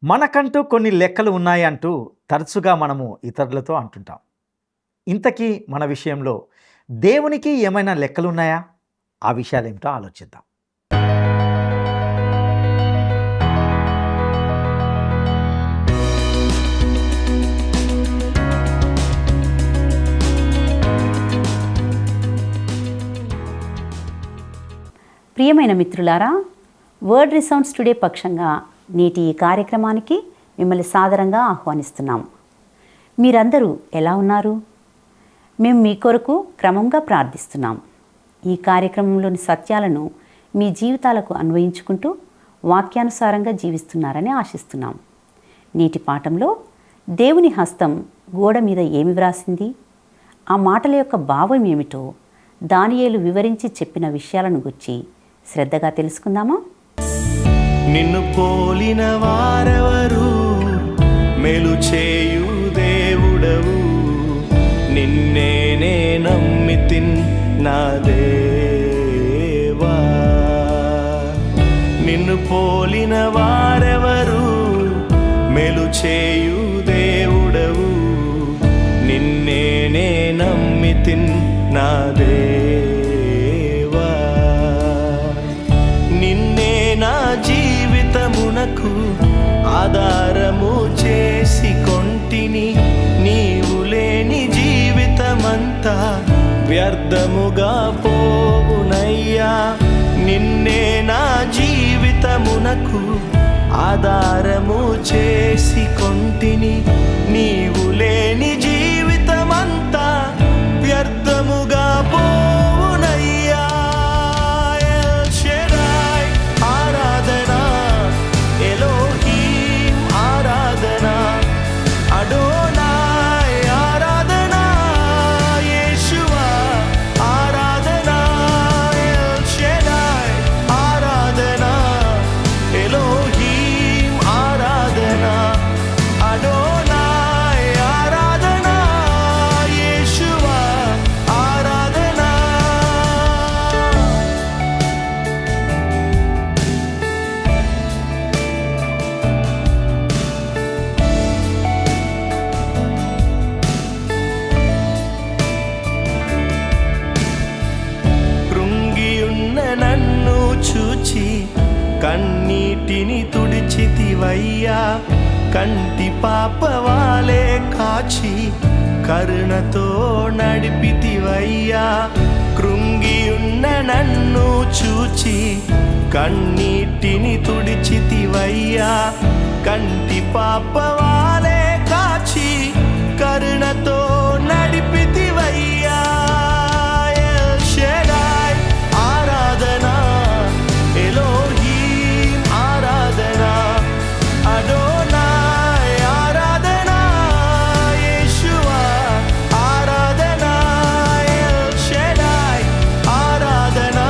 మనకంటూ కొన్ని లెక్కలు ఉన్నాయి అంటూ తరచుగా మనము ఇతరులతో అంటుంటాం. ఇంతకీ మన విషయంలో దేవునికి ఏమైనా లెక్కలు ఉన్నాయా? ఆ విషయాలేమిటో ఆలోచిద్దాం. ప్రియమైన మిత్రులారా, వర్డ్ రిసౌండ్స్ టుడే పక్షంగా నేటి ఈ కార్యక్రమానికి మిమ్మల్ని సాదరంగా ఆహ్వానిస్తున్నాం. మీరందరూ ఎలా ఉన్నారు? మేము మీ కొరకు క్రమంగా ప్రార్థిస్తున్నాం. ఈ కార్యక్రమంలోని సత్యాలను మీ జీవితాలకు అన్వయించుకుంటూ వాక్యానుసారంగా జీవిస్తున్నారని ఆశిస్తున్నాం. నేటి పాఠంలో దేవుని హస్తం గోడ మీద ఏమి వ్రాసింది, ఆ మాటల యొక్క భావం ఏమిటో దానియేలు వివరించి చెప్పిన విషయాలను గురించి శ్రద్ధగా తెలుసుకుందామా? నిన్ను పోలిన వారెవరు, మేలు చేయు దేవుడవు, నిన్నే నమ్మితిన్ నా దేవా. నిన్ను పోలిన వారెవరు, మేలు చేయు దేవుడవు, నిన్నే నమ్మితిన్ నా దేవా. నిన్నే నా జీవితమునకు ఆధారము చేసి కొంటిని, నీవు లేని జీవితమంతా వ్యర్థముగా పోవునయ్యా. నిన్నే నా జీవితమునకు ఆధారము చేసి కొంటిని, నీవు లేని జీవితమంతా వ్యర్థముగా పోవునయ్యా. ఎల్ షెడాయ్ ఆరాధనా, ఎలోహీం ఆరాధనా, అడోనాయ్ ఆరాధనా, యేషువా ఆరాధనా. ఎల్ షెడాయ్ ఆరాధనా, ఎలోహీం ఆరాధనా, అడోనాయ్ ఆరాధనా, యేషువా ఆరాధనా. కృంగియున్న నన్ను చూచి కన్నీటిని తుడిచితివయ్యా. కంటి పాపవాలే కాచి కరుణతో నడిపితివయ్యా. కృంగియున్న నన్ను చూచి కన్నీటిని తుడిచితివయ్యా. కంటి పాపవాలే కాచి కరుణతో నడిపితివయ్యా. ఎల్ షెడాయ్ ఆరాధనా, ఎలోహీం ఆరాధనా, అడోనాయ్ ఆరాధనా, యేషువా ఆరాధనా. ఎల్ షెడాయ్ ఆరాధనా,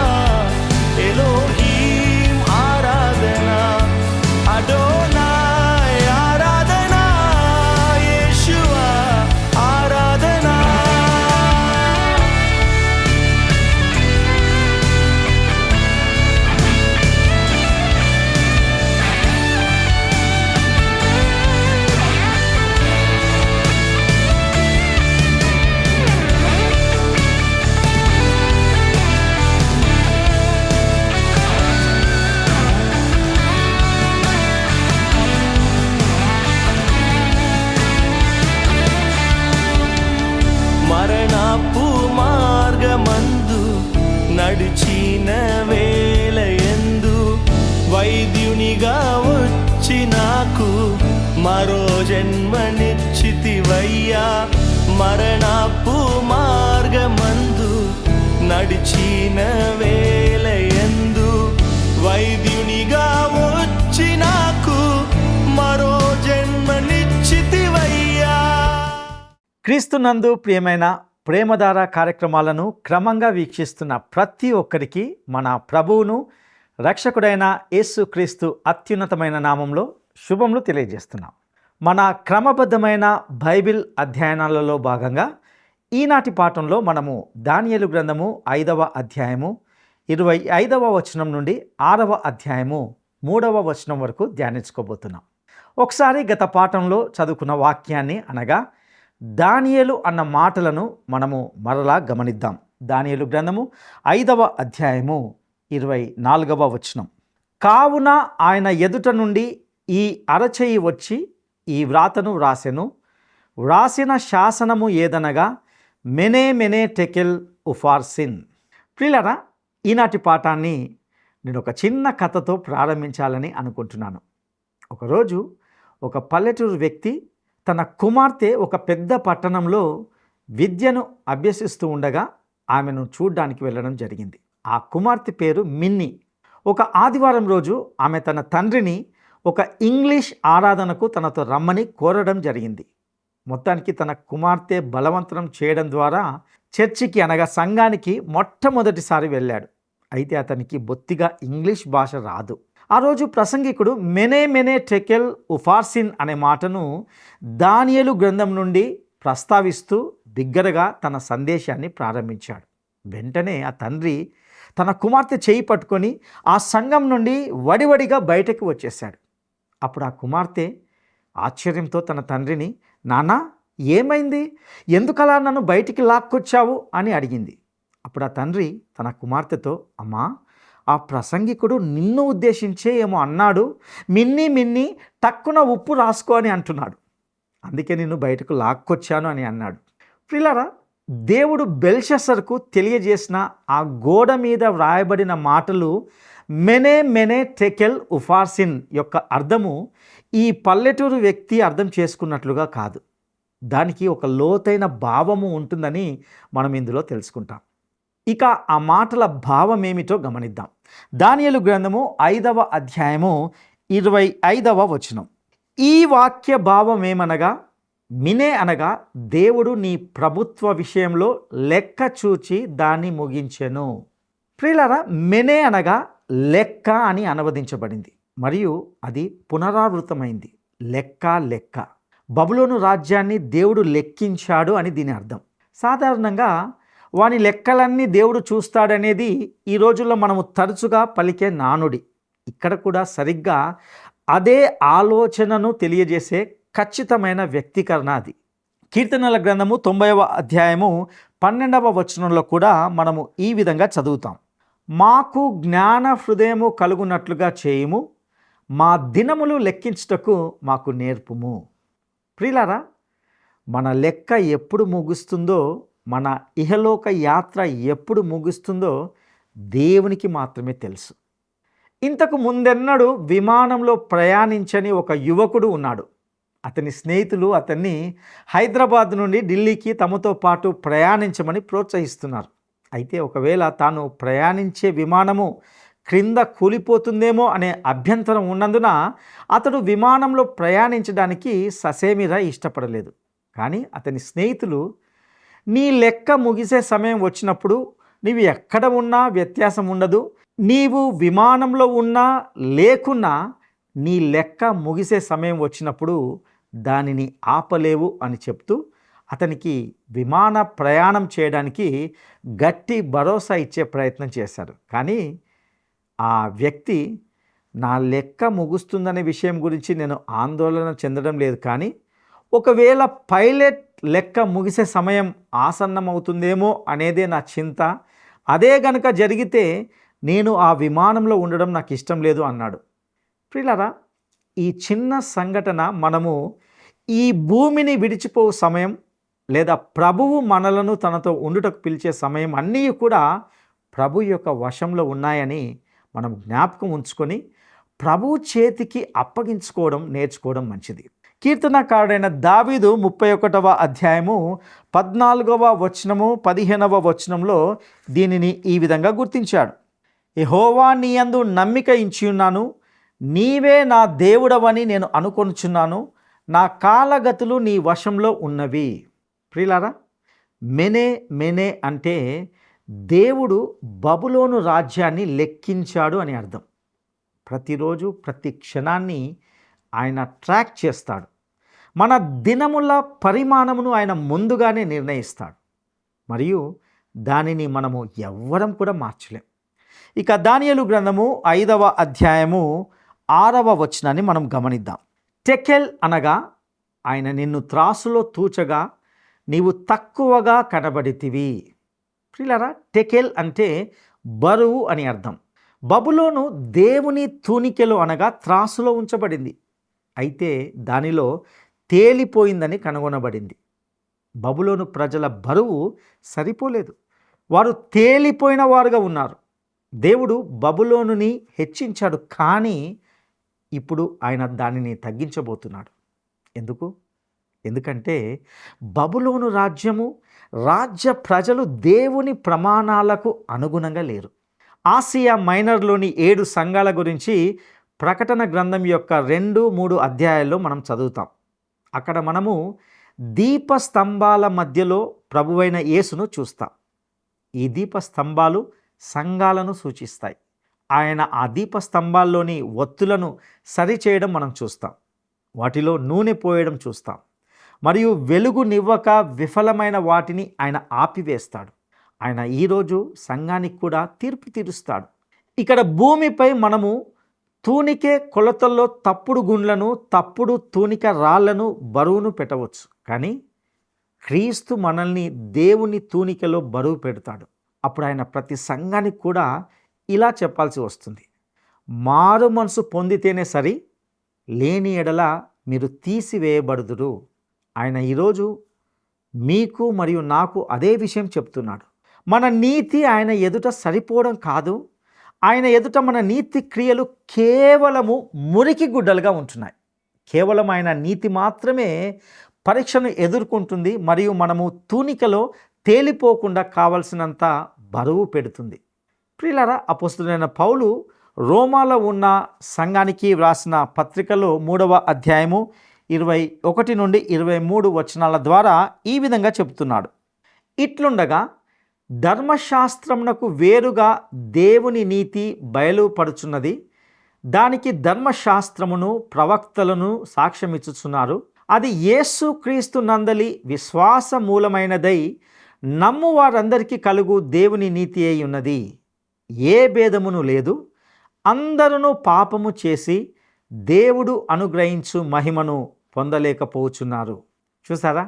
ఎలోహీం ఆరాధనా, అడోనాయ్ ఆరాధనా, యేషువా ఆరాధనా. మరణపు మార్గమందు నడిచిన వేళయందు వైద్యునిగా వచ్చి నాకు మరో జన్మనిచ్చితివయ్యా. మరణపు మార్గమందు నడిచిన వేళయందు వైద్యునిగా వచ్చి నాకు మరో జన్మనిచ్చితివయ్యా. క్రీస్తునందు ప్రియమైన ప్రేమధార కార్యక్రమాలను క్రమంగా వీక్షిస్తున్న ప్రతి ఒక్కరికి మన ప్రభువును రక్షకుడైన యేసుక్రీస్తు అత్యున్నతమైన నామంలో శుభములు తెలియజేస్తున్నాం. మన క్రమబద్ధమైన బైబిల్ అధ్యయనాలలో భాగంగా ఈనాటి పాఠంలో మనము దానియేలు గ్రంథము 5వ అధ్యాయము 25వ వచనం నుండి 6వ అధ్యాయము 3వ వచనం వరకు ధ్యానించుకోబోతున్నాం. ఒకసారి గత పాఠంలో చదువుకున్న వాక్యాన్ని అనగా దానియేలు అన్న మాటలను మనము మరలా గమనిద్దాం. దానియేలు గ్రంథము 5వ అధ్యాయము 24వ వచనం. కావున ఆయన ఎదుట నుండి ఈ అరచెయ్యి వచ్చి ఈ వ్రాతను వ్రాసెను. వ్రాసిన శాసనము ఏదనగా మెనే మెనే టెకెల్ ఉఫార్సిన్. ప్రియులారా, ఈనాటి పాఠాన్ని నేను ఒక చిన్న కథతో ప్రారంభించాలని అనుకుంటున్నాను. ఒకరోజు ఒక పల్లెటూరు వ్యక్తి తన కుమార్తె ఒక పెద్ద పట్టణంలో విద్యను అభ్యసిస్తూ ఉండగా ఆమెను చూడ్డానికి వెళ్ళడం జరిగింది. ఆ కుమార్తె పేరు మిన్నీ. ఒక ఆదివారం రోజు ఆమె తన తండ్రిని ఒక ఇంగ్లీష్ ఆరాధనకు తనతో రమ్మని కోరడం జరిగింది. మొత్తానికి తన కుమార్తె బలవంతం చేయడం ద్వారా చర్చికి అనగా సంఘానికి మొట్టమొదటిసారి వెళ్ళాడు. అయితే అతనికి బొత్తిగా ఇంగ్లీష్ భాష రాదు. ఆ రోజు ప్రసంగికుడు మెనే మెనే టెకెల్ ఉఫార్సిన్ అనే మాటను దానియేలు గ్రంథం నుండి ప్రస్తావిస్తూ బిగ్గరగా తన సందేశాన్ని ప్రారంభించాడు. వెంటనే ఆ తండ్రి తన కుమార్తె చేయి పట్టుకొని ఆ సంఘం నుండి వడివడిగా బయటకు వచ్చేశాడు. అప్పుడు ఆ కుమార్తె ఆశ్చర్యంతో తన తండ్రిని, నాన్నా ఏమైంది, ఎందుకలా నన్ను బయటికి లాక్కొచ్చావు అని అడిగింది. అప్పుడు ఆ తండ్రి తన కుమార్తెతో, అమ్మా, ఆ ప్రసంగికుడు నిన్ను ఉద్దేశించే ఏమో అన్నాడు, మిన్నీ మిన్నీ టక్కున ఉప్పు రాసుకో అని అంటున్నాడు, అందుకే నిన్ను బయటకు లాక్కొచ్చాను అని అన్నాడు. ప్రియులారా, దేవుడు బెల్షస్సర్కు తెలియజేసిన ఆ గోడ మీద వ్రాయబడిన మాటలు మెనే మెనే టెకెల్ ఉఫార్సిన్ యొక్క అర్థము ఈ పల్లెటూరు వ్యక్తి అర్థం చేసుకున్నట్లుగా కాదు. దానికి ఒక లోతైన భావము ఉంటుందని మనం ఇందులో తెలుసుకుంటాం. ఇక ఆ మాటల భావం ఏమిటో గమనిద్దాం. దానియేలు గ్రంథము 5వ అధ్యాయము 25వ వచనం. ఈ వాక్య భావం ఏమనగా, మినే అనగా దేవుడు నీ ప్రభుత్వ విషయంలో లెక్క చూచి దాన్ని ముగించెను. ప్రియులారా, మెనే అనగా లెక్క అని అనువదించబడింది మరియు అది పునరావృతమైంది. లెక్క లెక్క. బబులోను రాజ్యాన్ని దేవుడు లెక్కించాడు అని దీని అర్థం. సాధారణంగా వాని లెక్కలన్నీ దేవుడు చూస్తాడనేది ఈ రోజుల్లో మనము తరచుగా పలికే నానుడి. ఇక్కడ కూడా సరిగ్గా అదే ఆలోచనను తెలియజేసే ఖచ్చితమైన వ్యక్తీకరణ అది. కీర్తనల గ్రంథము 90వ అధ్యాయము 12వ వచనంలో కూడా మనము ఈ విధంగా చదువుతాం. మాకు జ్ఞాన హృదయము కలుగునట్లుగా చేయుము, మా దినములు లెక్కించుటకు మాకు నేర్పుము. ప్రియులారా, మన లెక్క ఎప్పుడు ముగుస్తుందో, మన ఇహలోక యాత్ర ఎప్పుడు ముగుస్తుందో దేవునికి మాత్రమే తెలుసు. ఇంతకు ముందెన్నడూ విమానంలో ప్రయాణించని ఒక యువకుడు ఉన్నాడు. అతని స్నేహితులు అతన్ని హైదరాబాద్ నుండి ఢిల్లీకి తమతో పాటు ప్రయాణించమని ప్రోత్సహిస్తున్నారు. అయితే ఒకవేళ తాను ప్రయాణించే విమానము క్రింద కూలిపోతుందేమో అనే అభ్యంతరం ఉన్నందున అతడు విమానంలో ప్రయాణించడానికి ససేమిరా ఇష్టపడలేదు. కానీ అతని స్నేహితులు, నీ లెక్క ముగిసే సమయం వచ్చినప్పుడు నీవు ఎక్కడ ఉన్నా వ్యత్యాసం ఉండదు, నీవు విమానంలో ఉన్నా లేకున్నా నీ లెక్క ముగిసే సమయం వచ్చినప్పుడు దానిని ఆపలేవు అని చెప్తూ అతనికి విమాన ప్రయాణం చేయడానికి గట్టి భరోసా ఇచ్చే ప్రయత్నం చేశారు. కానీ ఆ వ్యక్తి, నా లెక్క ముగుస్తుందనే విషయం గురించి నేను ఆందోళన చెందడం లేదు, కానీ ఒకవేళ పైలట్ లెక్క ముగిసే సమయం ఆసన్నమవుతుందేమో అనేదే నా చింత, అదే గనుక జరిగితే నేను ఆ విమానంలో ఉండడం నాకు ఇష్టం లేదు అన్నాడు. ప్రియులారా, ఈ చిన్న సంఘటన మనము ఈ భూమిని విడిచిపో సమయం లేదా ప్రభువు మనలను తనతో ఉండుటకు పిలిచే సమయం అన్నీ కూడా ప్రభు యొక్క వశంలో ఉన్నాయని మనం జ్ఞాపకం ఉంచుకొని ప్రభు చేతికి అప్పగించుకోవడం నేర్చుకోవడం మంచిది. కీర్తనకారుడైన దావీదు 31వ అధ్యాయము 14వ వచనము 15వ వచనంలో దీనిని ఈ విధంగా గుర్తించాడు. యెహోవా నీ యందు నమ్మిక ఉంచియున్నాను, నీవే నా దేవుడవని నేను అనుకొనుచున్నాను, నా కాలగతులు నీ వశంలో ఉన్నవి. ప్రియులారా, మెనే మెనే అంటే దేవుడు బబులోను రాజ్యాన్ని లెక్కించాడు అని అర్థం. ప్రతిరోజు ప్రతి క్షణాన్ని ఆయన ట్రాక్ చేస్తాడు. మన దినముల పరిమాణమును ఆయన ముందుగానే నిర్ణయిస్తాడు మరియు దానిని మనము ఎవ్వరం కూడా మార్చలేం. ఇక దానియేలు గ్రంథము 5వ అధ్యాయము 6వ వచనాన్ని మనం గమనిద్దాం. టెకెల్ అనగా ఆయన నిన్ను త్రాసులో తూచగా నీవు తక్కువగా కనబడితివి. ప్రియులారా, టెకెల్ అంటే బరువు అని అర్థం. బబులోను దేవుని తూనికెలో అనగా త్రాసులో ఉంచబడింది. అయితే దానిలో తేలిపోయిందని కనుగొనబడింది. బబులోను ప్రజల బరువు సరిపోలేదు. వారు తేలిపోయిన వారుగా ఉన్నారు. దేవుడు బబులోనుని హెచ్చించాడు, కానీ ఇప్పుడు ఆయన దానిని తగ్గించబోతున్నాడు. ఎందుకంటే బబులోను రాజ్య ప్రజలు దేవుని ప్రమాణాలకు అనుగుణంగా లేరు. ఆసియా మైనర్లోని 7 సంఘాల గురించి ప్రకటన గ్రంథం యొక్క 2-3 అధ్యాయాల్లో మనం చదువుతాం. అక్కడ మనము దీపస్తంభాల మధ్యలో ప్రభువైన యేసును చూస్తాం. ఈ దీపస్తంభాలు సంఘాలను సూచిస్తాయి. ఆయన ఆ దీపస్తంభాల్లోని ఒత్తులను సరిచేయడం మనం చూస్తాం. వాటిలో నూనె పోయడం చూస్తాం. మరియు వెలుగునివ్వక విఫలమైన వాటిని ఆయన ఆపివేస్తాడు. ఆయన ఈరోజు సంఘానికి కూడా తీర్పు తీరుస్తాడు. ఇక్కడ భూమిపై మనము తూనికే కొలతల్లో తప్పుడు గుండ్లను, తప్పుడు తూనిక రాళ్లను, బరువును పెట్టవచ్చు. కానీ క్రీస్తు మనల్ని దేవుని తూనికలో బరువు పెడతాడు. అప్పుడు ఆయన ప్రతి సంఘానికి కూడా ఇలా చెప్పాల్సి వస్తుంది: మారు మనసు పొందితేనే సరి, లేని ఎడల మీరు తీసివేయబడుదురు. ఆయన ఈరోజు మీకు మరియు నాకు అదే విషయం చెప్తున్నాడు. మన నీతి ఆయన ఎదుట సరిపోవడం కాదు, ఆయన ఎదుట మన నీతి క్రియలు కేవలము మురికి గుడ్డలుగా ఉంటున్నాయి. కేవలం ఆయన నీతి మాత్రమే పరీక్షను ఎదుర్కొంటుంది మరియు మనము తూనికలో తేలిపోకుండా కావలసినంత బరువు పెడుతుంది. ప్రియులారా, అపోస్తలుడైన పౌలు రోమాలో ఉన్న సంఘానికి వ్రాసిన పత్రికలో 3వ అధ్యాయము 21 నుండి 23 వచనాల ద్వారా ఈ విధంగా చెబుతున్నాడు: ఇట్లుండగా ధర్మశాస్త్రమునకు వేరుగా దేవుని నీతి బయలుపడుచున్నది. దానికి ధర్మశాస్త్రమును ప్రవక్తలను సాక్ష్యమిచ్చుచున్నారు. అది యేసుక్రీస్తు నందలి విశ్వాస మూలమైనదై నమ్ము వారందరికీ కలుగు దేవుని నీతి అయి ఉన్నది. ఏ భేదమును లేదు. అందరూ పాపము చేసి దేవుడు అనుగ్రహించు మహిమను పొందలేకపోతున్నారు. చూసారా,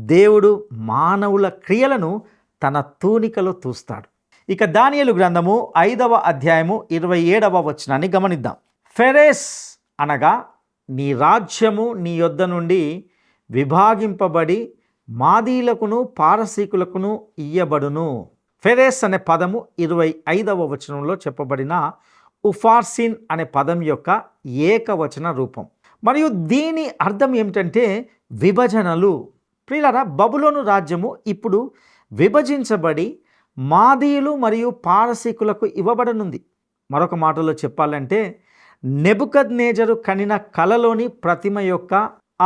దేవుడు మానవుల క్రియలను తన తూనికలో తూస్తాడు. ఇక దానియేలు గ్రంథము 5వ అధ్యాయము 27వ వచనాన్ని గమనిద్దాం. ఫెరెస్ అనగా నీ రాజ్యము నీ యొద్ద నుండి విభాగింపబడి మాదీలకును పారసీకులకును ఇయ్యబడును. ఫెరెస్ అనే పదము 25వ వచనంలో చెప్పబడిన ఉఫార్సిన్ అనే పదం యొక్క ఏకవచన రూపం. మరియు దీని అర్థం ఏమిటంటే విభజనలు. ప్రియులారా, బబులోను రాజ్యము ఇప్పుడు విభజించబడి మాదీయులు మరియు పారసీకులకు ఇవ్వబడనుంది. మరొక మాటలో చెప్పాలంటే నెబుకద్నేజరు కనిన కలలోని ప్రతిమ యొక్క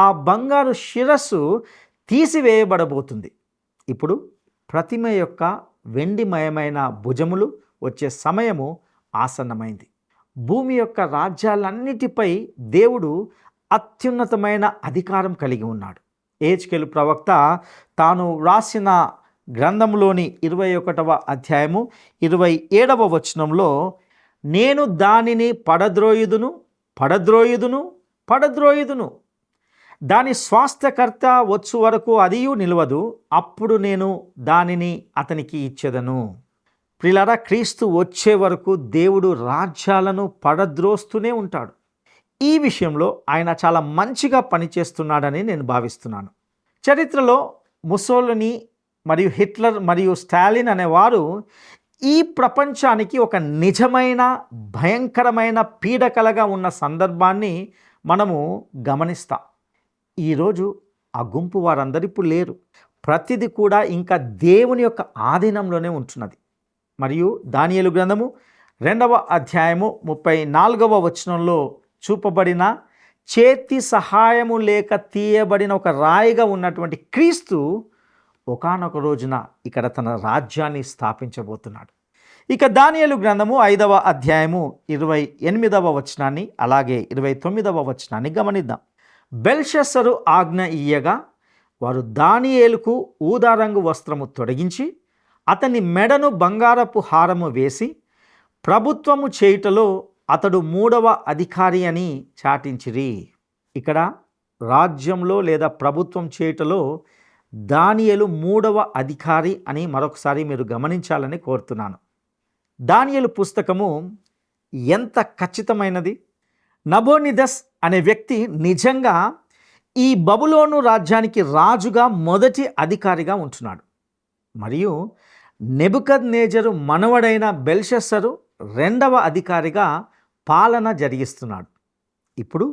ఆ బంగారు శిరస్సు తీసివేయబడబోతుంది. ఇప్పుడు ప్రతిమ యొక్క వెండిమయమైన భుజములు వచ్చే సమయము ఆసన్నమైంది. భూమి యొక్క రాజ్యాలన్నిటిపై దేవుడు అత్యున్నతమైన అధికారం కలిగి ఉన్నాడు. యెహెజ్కేలు ప్రవక్త తాను వ్రాసిన గ్రంథంలోని 21వ అధ్యాయము 27వ వచనంలో నేను దానిని పడద్రోయుదును పడద్రోయుదును పడద్రోయుదును, దాని స్వాస్థ్యకర్త వచ్చు వరకు అదియు నిలవదు, అప్పుడు నేను దానిని అతనికి ఇచ్చేదను. ప్రియులారా, క్రీస్తు వచ్చే వరకు దేవుడు రాజ్యాలను పడద్రోస్తూనే ఉంటాడు. ఈ విషయంలో ఆయన చాలా మంచిగా పనిచేస్తున్నాడని నేను భావిస్తున్నాను. చరిత్రలో ముసోలిని మరియు హిట్లర్ మరియు స్టాలిన్ అనేవారు ఈ ప్రపంచానికి ఒక నిజమైన భయంకరమైన పీడకలగా ఉన్న సందర్భాన్ని మనము గమనిస్తాం. ఈరోజు ఆ గుంపు వారందరూ ఇప్పుడు లేరు. ప్రతిదీ కూడా ఇంకా దేవుని యొక్క ఆధీనంలోనే ఉంటున్నది. మరియు దానియేలు గ్రంథము 2వ అధ్యాయము 34వ వచనంలో చూపబడిన చేతి సహాయము లేక తీయబడిన ఒక రాయిగా ఉన్నటువంటి క్రీస్తు ఒకానొక రోజున ఇక్కడ తన రాజ్యాన్ని స్థాపించబోతున్నాడు. ఇక దానియేలు గ్రంథము 5వ అధ్యాయము 28వ వచనాన్ని అలాగే 29వ వచనాన్ని గమనిద్దాం. బెల్షస్సరు ఆజ్ఞ ఇయ్యగా వారు దానియేలుకు ఊదారంగు వస్త్రము తొడిగించి అతని మెడను బంగారపు హారము వేసి ప్రభుత్వము చేయుటలో అతడు 3వ అధికారి అని చాటించిరి. ఇక్కడ రాజ్యంలో లేదా ప్రభుత్వం చేయుటలో దానియేలు 3వ అధికారి అని మరొకసారి మీరు గమనించాలని కోరుతున్నాను. దానియేలు పుస్తకము ఎంత ఖచ్చితమైనది. నబోనిదస్ అనే వ్యక్తి నిజంగా ఈ బబులోను రాజ్యానికి రాజుగా మొదటి అధికారిగా ఉంటున్నాడు. మరియు నెబుకద్నేజరు మనవడైన బెల్షస్సరు 2వ అధికారిగా పాలన జరిగిస్తున్నాడు. ఇప్పుడు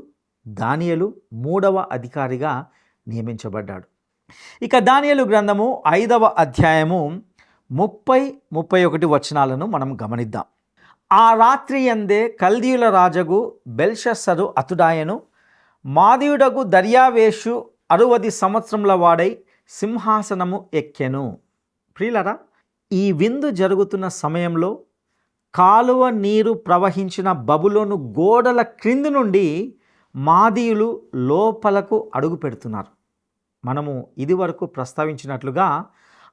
దానియేలు 3వ అధికారిగా నియమించబడ్డాడు. ఇక దానియేలు గ్రంథము 5వ అధ్యాయము 30-31 వచనాలను మనం గమనిద్దాం. ఆ రాత్రి యందే కల్దీయుల రాజగు బెల్షస్సరు అతుడాయను, మాదీయుడగు దర్యావేషు 60 సంవత్సరముల వాడై సింహాసనము ఎక్కెను. ప్రియులరా, ఈ విందు జరుగుతున్న సమయంలో కాలువ నీరు ప్రవహించిన బబులోను గోడల క్రింది నుండి మాదీయులు లోపలకు అడుగు పెడుతున్నారు. మనము ఇదివరకు ప్రస్తావించినట్లుగా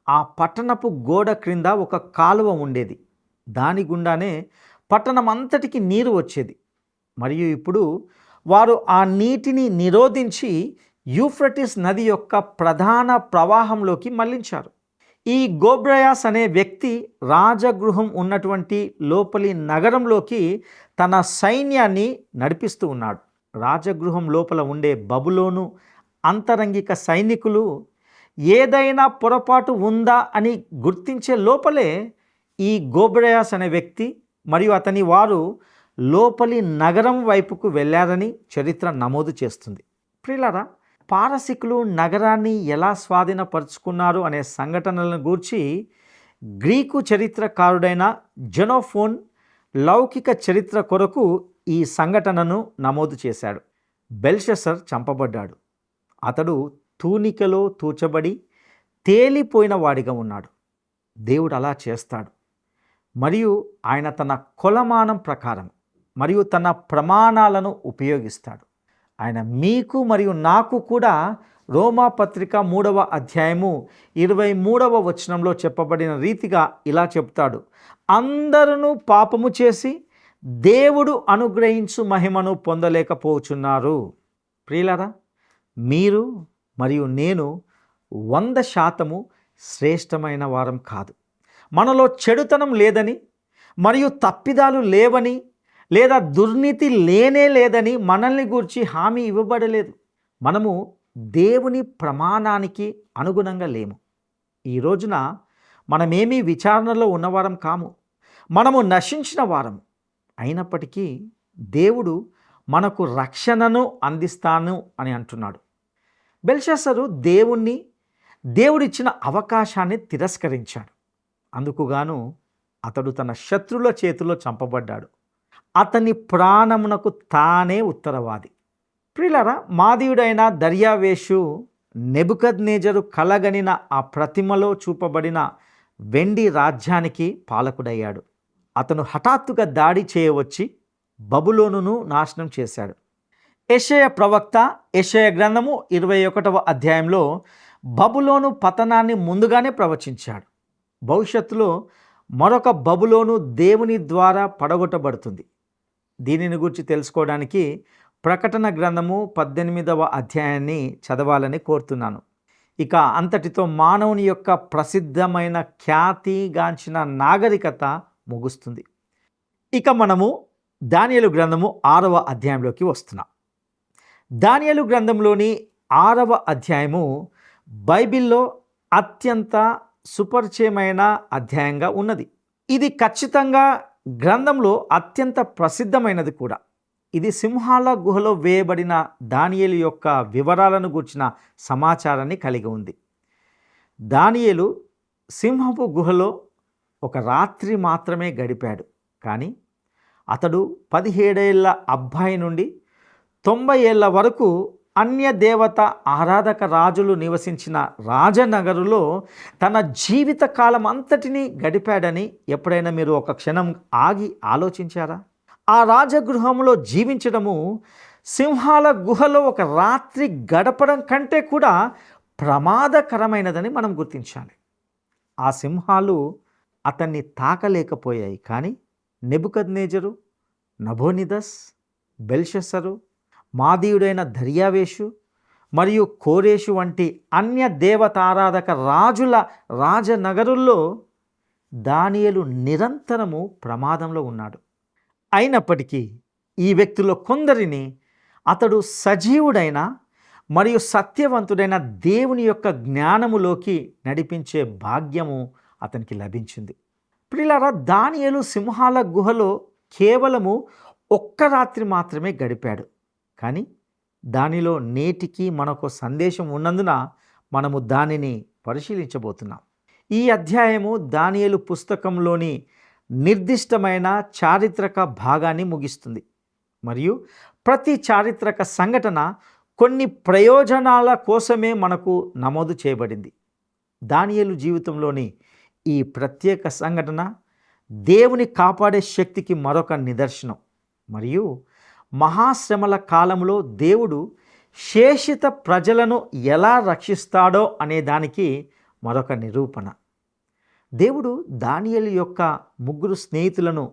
ఆ పట్టణపు గోడ క్రింద ఒక కాలువ ఉండేది. దాని గుండానే పట్టణం అంతటికి నీరు వచ్చేది. మరియు ఇప్పుడు వారు ఆ నీటిని నిరోధించి యూఫ్రటిస్ నది యొక్క ప్రధాన ప్రవాహంలోకి మళ్లించారు. ఈ గోబ్రయాస్ అనే వ్యక్తి రాజగృహం ఉన్నటువంటి లోపలి నగరంలోకి తన సైన్యాన్ని నడిపిస్తూ ఉన్నాడు. రాజగృహం లోపల ఉండే బబులోను అంతరంగిక సైనికులు ఏదైనా పొరపాటు ఉందా అని గుర్తించే లోపలే ఈ గోబ్రయాస్ అనే వ్యక్తి మరియు అతని వారు లోపలి నగరం వైపుకు వెళ్ళారని చరిత్ర నమోదు చేస్తుంది. ప్రియులారా, పారసికులు నగరాన్ని ఎలా స్వాధీనపరుచుకున్నారు అనే సంఘటనలను గూర్చి గ్రీకు చరిత్రకారుడైన జెనోఫోన్ లౌకిక చరిత్ర కొరకు ఈ సంఘటనను నమోదు చేశాడు. బెల్షస్సర్ చంపబడ్డాడు. అతడు తూనికలో తూచబడి తేలిపోయిన వాడిగా ఉన్నాడు. దేవుడు అలా చేస్తాడు. మరియు ఆయన తన కొలమానం ప్రకారం మరియు తన ప్రమాణాలను ఉపయోగిస్తాడు. ఆయన మీకు మరియు నాకు కూడా రోమా పత్రిక 3వ అధ్యాయము 23వ వచనంలో చెప్పబడిన రీతిగా ఇలా చెప్తాడు, అందరూ పాపము చేసి దేవుడు అనుగ్రహించు మహిమను పొందలేకపోచున్నారు. ప్రియులారా, మీరు మరియు నేను 100% శ్రేష్టమైన వారం కాదు. మనలో చెడుతనం లేదని మరియు తప్పిదాలు లేవని లేదా దుర్నీతి లేదని మనల్ని గూర్చి హామీ ఇవ్వబడలేదు. మనము దేవుని ప్రమాణానికి అనుగుణంగా లేము. ఈ రోజున మనమేమీ విచారణలో ఉన్నవారం కాము. మనము నశించిన వారం. అయినప్పటికీ దేవుడు మనకు రక్షణను అందిస్తాను అని అంటున్నాడు. బెల్షస్సరు దేవుడిచ్చిన అవకాశాన్ని తిరస్కరించాడు. అందుకుగాను అతడు తన శత్రుల చేతిలో చంపబడ్డాడు. అతని ప్రాణమునకు తానే ఉత్తరవాది. ప్రియులారా, మాదీయుడైన దర్యావేషు నెబుకద్నేజరు కలగనిన ఆ ప్రతిమలో చూపబడిన వెండి రాజ్యానికి పాలకుడయ్యాడు. అతను హఠాత్తుగా దాడి చేయవచ్చి బబులోనును నాశనం చేశాడు. యెషయా ప్రవక్త యెషయా గ్రంథము 21వ అధ్యాయంలో బబులోను పతనాన్ని ముందుగానే ప్రవచించాడు. భవిష్యత్తులో మరొక బబులోను దేవుని ద్వారా పడగొట్టబడుతుంది. దీనిని గురించి తెలుసుకోవడానికి ప్రకటన గ్రంథము 18వ అధ్యాయాన్ని చదవాలని కోరుతున్నాను. ఇక అంతటితో మానవుని యొక్క ప్రసిద్ధమైన ఖ్యాతిగాంచిన నాగరికత ముగుస్తుంది. ఇక మనము దానియేలు గ్రంథము 6వ అధ్యాయంలోకి వస్తున్నాం. దానియేలు గ్రంథంలోని 6వ అధ్యాయము బైబిల్లో అత్యంత సుపరిచయమైన అధ్యాయంగా ఉన్నది. ఇది ఖచ్చితంగా గ్రంథంలో అత్యంత ప్రసిద్ధమైనది కూడా. ఇది సింహాల గుహలో వేయబడిన దానియేలు యొక్క వివరాలను గూర్చిన సమాచారాన్ని కలిగి ఉంది. దానియేలు సింహపు గుహలో ఒక రాత్రి మాత్రమే గడిపాడు. కానీ అతడు 17 ఏళ్ల అబ్బాయి నుండి 90 ఏళ్ల వరకు అన్య దేవత ఆరాధక రాజులు నివసించిన రాజనగరులో తన జీవిత కాలం అంతటినీ గడిపాడని ఎప్పుడైనా మీరు ఒక క్షణం ఆగి ఆలోచించారా? ఆ రాజగృహంలో జీవించడము సింహాల గుహలో ఒక రాత్రి గడపడం కంటే కూడా ప్రమాదకరమైనదని మనం గుర్తించాలి. ఆ సింహాలు అతన్ని తాకలేకపోయాయి. కానీ నెబుకద్నేజరు, నబోనిదస్, బెల్షస్సరు మాదీయుడైన దర్యావేషు మరియు కోరేషు వంటి అన్య దేవతారాధక రాజుల రాజనగరుల్లో దానియేలు నిరంతరము ప్రమాదంలో ఉన్నాడు. అయినప్పటికీ ఈ వ్యక్తుల్లో కొందరిని అతడు సజీవుడైన మరియు సత్యవంతుడైన దేవుని యొక్క జ్ఞానములోకి నడిపించే భాగ్యము అతనికి లభించింది. ప్రియులారా, దానియేలు సింహాల గుహలో కేవలము ఒక్క రాత్రి మాత్రమే గడిపాడు. కానీ దానిలో నేటికి మనకు సందేశం ఉన్నందున మనము దానిని పరిశీలించబోతున్నాం. ఈ అధ్యాయము దానియేలు పుస్తకంలోని నిర్దిష్టమైన చారిత్రక భాగాన్ని ముగిస్తుంది. మరియు ప్రతి చారిత్రక సంఘటన కొన్ని ప్రయోజనాల కోసమే మనకు నమోదు చేయబడింది. దానియేలు జీవితంలోని ఈ ప్రత్యేక సంఘటన దేవుని కాపాడే శక్తికి మరొక నిదర్శనం. మరియు మహాశ్రమల కాలంలో దేవుడు శేషిత ప్రజలను ఎలా రక్షిస్తాడో అనే దానికి మరొక నిరూపణ. దేవుడు దానియేలు యొక్క ముగ్గురు స్నేహితులను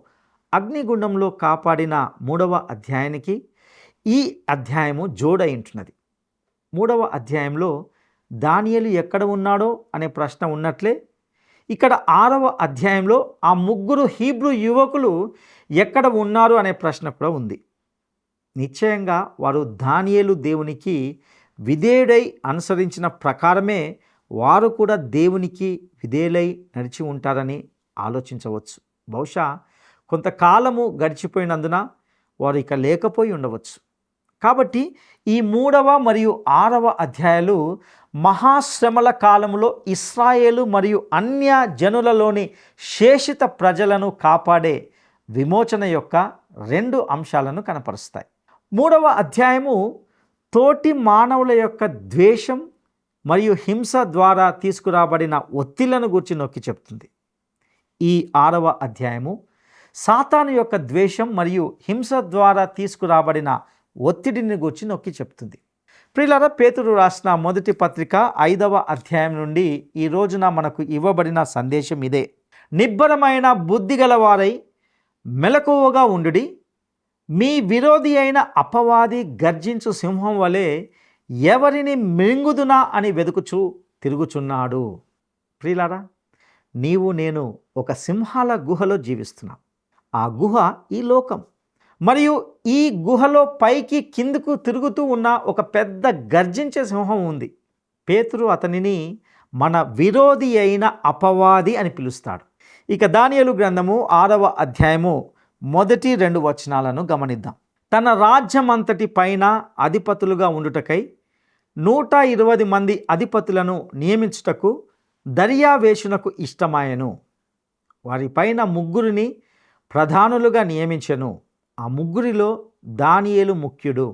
అగ్నిగుండంలో కాపాడిన 3వ అధ్యాయానికి ఈ అధ్యాయము జోడైంటున్నది. 3వ అధ్యాయంలో దానియేలు ఎక్కడ ఉన్నాడో అనే ప్రశ్న ఉన్నట్లే ఇక్కడ 6వ అధ్యాయంలో ఆ ముగ్గురు హీబ్రూ యువకులు ఎక్కడ ఉన్నారు అనే ప్రశ్న కూడా ఉంది. నిశ్చయంగా వారు దానియేలు దేవునికి విధేయుడై అనుసరించిన ప్రకారమే వారు కూడా దేవునికి విధేయులై నడిచి ఉంటారని ఆలోచించవచ్చు. బహుశా కొంతకాలము గడిచిపోయినందున వారు ఇక లేకపోయి ఉండవచ్చు. కాబట్టి ఈ 3వ మరియు 6వ అధ్యాయాలు మహాశ్రమల కాలంలో ఇశ్రాయేలు మరియు అన్య జనులలోని శేషిత ప్రజలను కాపాడే విమోచన యొక్క 2 అంశాలను కనపరుస్తాయి. 3వ అధ్యాయము తోటి మానవుల యొక్క ద్వేషం మరియు హింస ద్వారా తీసుకురాబడిన ఒత్తిళ్లను గురించి నొక్కి చెప్తుంది. ఈ 6వ అధ్యాయము సాతాను యొక్క ద్వేషం మరియు హింస ద్వారా తీసుకురాబడిన ఒత్తిడిని గురించి నొక్కి చెప్తుంది. ప్రియులారా, పేతురు రాసిన మొదటి పత్రిక 5వ అధ్యాయం నుండి ఈ రోజున మనకు ఇవ్వబడిన సందేశం ఇదే. నిబ్బరమైన బుద్ధిగల వారై మెలకువగా ఉండుడి. మీ విరోధి అయిన అపవాది గర్జించు సింహం వలె ఎవరిని మింగుదునా అని వెదుకుచూ తిరుగుచున్నాడు. ప్రియులారా, నీవు నేను ఒక సింహాల గుహలో జీవిస్తున్నాం. ఆ గుహ ఈ లోకం. మరియు ఈ గుహలో పైకి కిందకు తిరుగుతూ ఉన్న ఒక పెద్ద గర్జించే సింహం ఉంది. పేతురు అతనిని మన విరోధి అయిన అపవాది అని పిలుస్తాడు. ఇక దానియేలు గ్రంథము 6వ అధ్యాయము మొదటి 2 వచనాలను గమనిద్దాం. తన రాజ్యమంతటి పైన అధిపతులుగా ఉండుటకై 120 మంది అధిపతులను నియమించుటకు దర్యావేషునకు ఇష్టమాయెను. వారిపైన 3 ప్రధానులుగా నియమించెను. ఆ 3లో దానియేలు ముఖ్యుడు.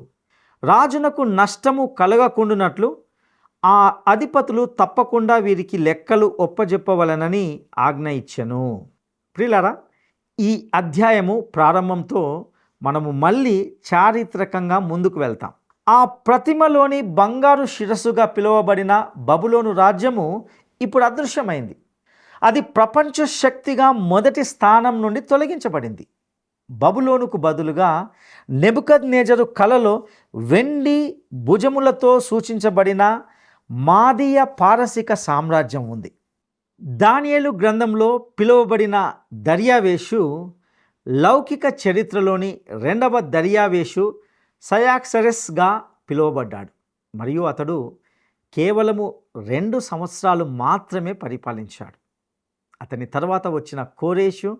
రాజునకు నష్టము కలగకుండునట్లు ఆ అధిపతులు తప్పకుండా వీరికి లెక్కలు ఒప్పజెప్పవలనని ఆజ్ఞ ఇచ్చెను. ప్రియులారా, ఈ అధ్యాయము ప్రారంభంతో మనము మళ్ళీ చారిత్రకంగా ముందుకు వెళ్తాం. ఆ ప్రతిమలోని బంగారు శిరస్సుగా పిలువబడిన బబులోను రాజ్యము ఇప్పుడు అదృశ్యమైంది. అది ప్రపంచ శక్తిగా మొదటి స్థానం నుండి తొలగించబడింది. బబులోనుకు బదులుగా నెబుకద్నెజరు కలలో వెండి భుజములతో సూచించబడిన మాదీయ పారసిక సామ్రాజ్యం ఉంది. దానియేలు గ్రంథంలో పిలువబడిన దర్యావేషు లౌకిక చరిత్రలోని 2వ దర్యావేషు సయాక్సరెస్గా పిలువబడ్డాడు. మరియు అతడు కేవలము 2 సంవత్సరాలు మాత్రమే పరిపాలించాడు. అతని తర్వాత వచ్చిన కోరేషు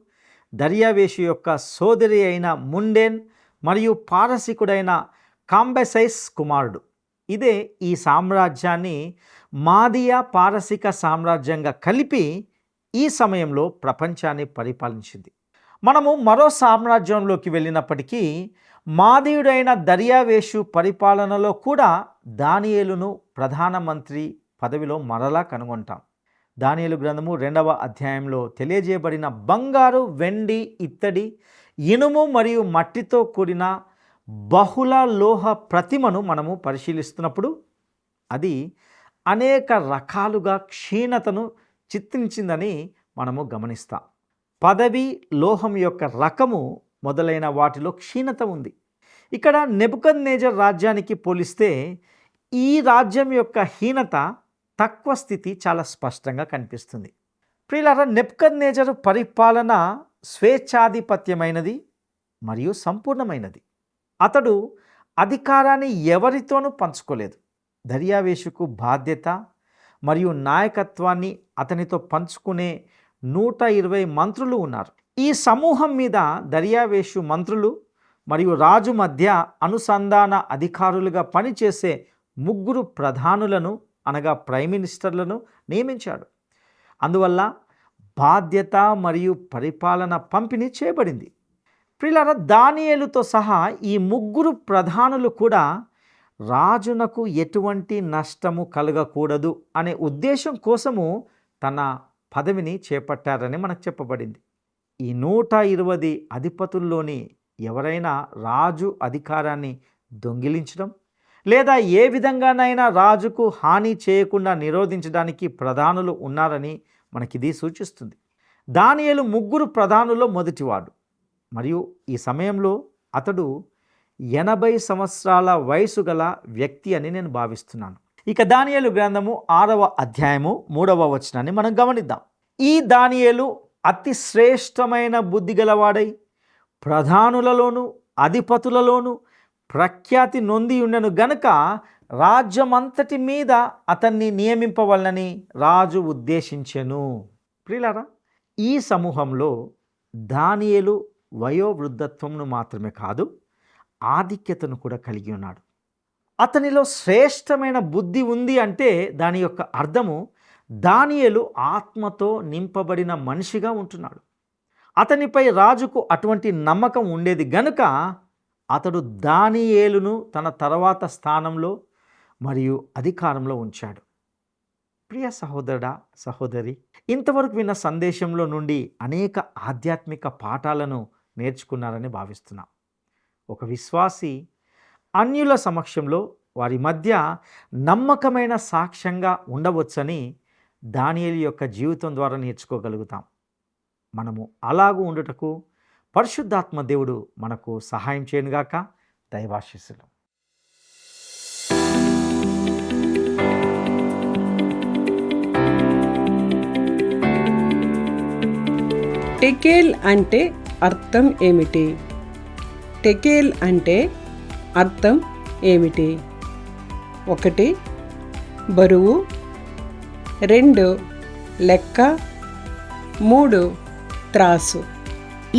దర్యావేషు యొక్క సోదరి అయిన ముండెన్ మరియు పారసికుడైన కాంబెసైస్ కుమారుడు. ఇదే ఈ సామ్రాజ్యాన్ని మాదీయ పారసిక సామ్రాజ్యంగా కలిపి ఈ సమయంలో ప్రపంచాన్ని పరిపాలించింది. మనము మరో సామ్రాజ్యంలోకి వెళ్ళినప్పటికీ మాదీయుడైన దర్యావేషు పరిపాలనలో కూడా దానియేలును ప్రధానమంత్రి పదవిలో మరలా కనుగొంటాం. దానియేలు గ్రంథము 2వ అధ్యాయంలో తెలియజేయబడిన బంగారు, వెండి, ఇత్తడి, ఇనుము మరియు మట్టితో కూడిన బహుళ లోహ ప్రతిమను మనము పరిశీలిస్తున్నప్పుడు అది అనేక రకాలుగా క్షీణతను చిత్రించిందని మనము గమనిస్తాం. పదవి, లోహం యొక్క రకము మొదలైన వాటిలో క్షీణత ఉంది. ఇక్కడ నెబుకద్నెజర్ రాజ్యానికి పోలిస్తే ఈ రాజ్యం యొక్క హీనత, తక్కువ స్థితి చాలా స్పష్టంగా కనిపిస్తుంది. ప్రియులారా, నెబుకద్నెజరు పరిపాలన స్వేచ్ఛాధిపత్యమైనది మరియు సంపూర్ణమైనది. అతడు అధికారాన్ని ఎవరితోనూ పంచుకోలేదు. దర్యావేషుకు బాధ్యత మరియు నాయకత్వాన్ని అతనితో పంచుకునే 120 మంత్రులు ఉన్నారు. ఈ సమూహం మీద దర్యావేషు మంత్రులు మరియు రాజు మధ్య అనుసంధాన అధికారులుగా పనిచేసే 3 ప్రధానులను అనగా ప్రైమ్ మినిస్టర్లను నియమించాడు. అందువల్ల బాధ్యత మరియు పరిపాలన పంపిణీ చేయబడింది. ప్రియులారా, దానియేలుతో సహా ఈ 3 ప్రధానులు కూడా రాజునకు ఎటువంటి నష్టము కలగకూడదు అనే ఉద్దేశం కోసము తన పదవిని చేపట్టారని మనకు చెప్పబడింది. ఈ 120 అధిపతుల్లోని ఎవరైనా రాజు అధికారాన్ని దొంగిలించడం లేదా ఏ విధంగానైనా రాజుకు హాని చేయకుండా నిరోధించడానికి ప్రధానులు ఉన్నారని మనకిది సూచిస్తుంది. దానియేలు 3 ప్రధానుల్లో మొదటివాడు మరియు ఈ సమయంలో అతడు 80 సంవత్సరాల వయసు గల వ్యక్తి అని నేను భావిస్తున్నాను. ఇక దానియేలు గ్రంథము 6వ అధ్యాయము 3వ వచనాన్ని మనం గమనిద్దాం. ఈ దానియేలు అతి శ్రేష్టమైన బుద్ధి గలవాడై ప్రధానులలోను అధిపతులలోను ప్రఖ్యాతి నొంది ఉండెను గనుక రాజ్యమంతటి మీద అతన్ని నియమింపవలనని రాజు ఉద్దేశించెను. ప్రియులారా, ఈ సమూహంలో దానియేలు వయోవృద్ధత్వమును మాత్రమే కాదు, ఆధిక్యతను కూడా కలిగి ఉన్నాడు. అతనిలో శ్రేష్టమైన బుద్ధి ఉంది అంటే దాని యొక్క అర్థము దానియేలు ఆత్మతో నింపబడిన మనిషిగా ఉంటున్నాడు. అతనిపై రాజుకు అటువంటి నమ్మకం ఉండేది గనుక అతడు దానియేలును తన తర్వాత స్థానంలో మరియు అధికారంలో ఉంచాడు. ప్రియ సహోదరుడా, సహోదరి, ఇంతవరకు విన్న సందేశంలో నుండి అనేక ఆధ్యాత్మిక పాఠాలను నేర్చుకున్నారని భావిస్తున్నాం. ఒక విశ్వాసి అన్యుల సమక్షంలో వారి మధ్య నమ్మకమైన సాక్ష్యంగా ఉండవచ్చని దానియేలు యొక్క జీవితం ద్వారా నేర్చుకోగలుగుతాం. మనము అలాగూ ఉండుటకు పరిశుద్ధాత్మ దేవుడు మనకు సహాయం చేయనుగాక. దైవాశీస్సులు. టెకేల్ అంటే అర్థం ఏమిటి? టెకేల్ అంటే అర్థం ఏమిటి? 1 బరువు, 2 లెక్క, 3 త్రాసు.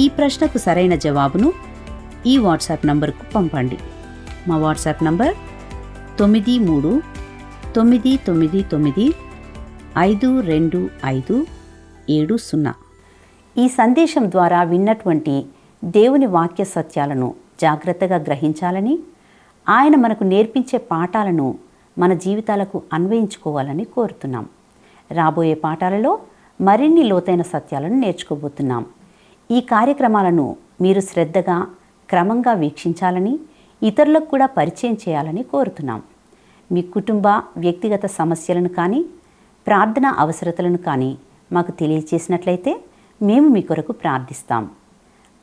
ఈ ప్రశ్నకు సరైన జవాబును ఈ వాట్సాప్ నంబర్కు పంపండి. మా వాట్సాప్ నంబర్ 9399525570. ఈ సందేశం ద్వారా విన్నటువంటి దేవుని వాక్య సత్యాలను జాగ్రత్తగా గ్రహించాలని, ఆయన మనకు నేర్పించే పాఠాలను మన జీవితాలకు అన్వయించుకోవాలని కోరుతున్నాం. రాబోయే పాఠాలలో మరిన్ని లోతైన సత్యాలను నేర్చుకోబోతున్నాం. ఈ కార్యక్రమాలను మీరు శ్రద్ధగా, క్రమంగా వీక్షించాలని, ఇతరులకు కూడా పరిచయం చేయాలని కోరుతున్నాం. మీ కుటుంబ, వ్యక్తిగత సమస్యలను కానీ, ప్రార్థనా అవసరతలను కానీ మాకు తెలియచేసినట్లయితే మేము మీ కొరకు ప్రార్థిస్తాం.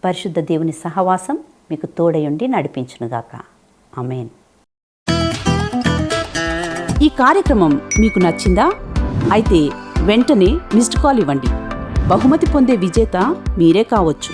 పరిశుద్ధ దేవుని సహవాసం మీకు తోడయుండి నడిపించునుగాక. ఆమేన్. ఈ కార్యక్రమం మీకు నచ్చిందా? అయితే వెంటనే మిస్డ్ కాల్ ఇవ్వండి. బహుమతి పొందే విజేత మీరే కావచ్చు.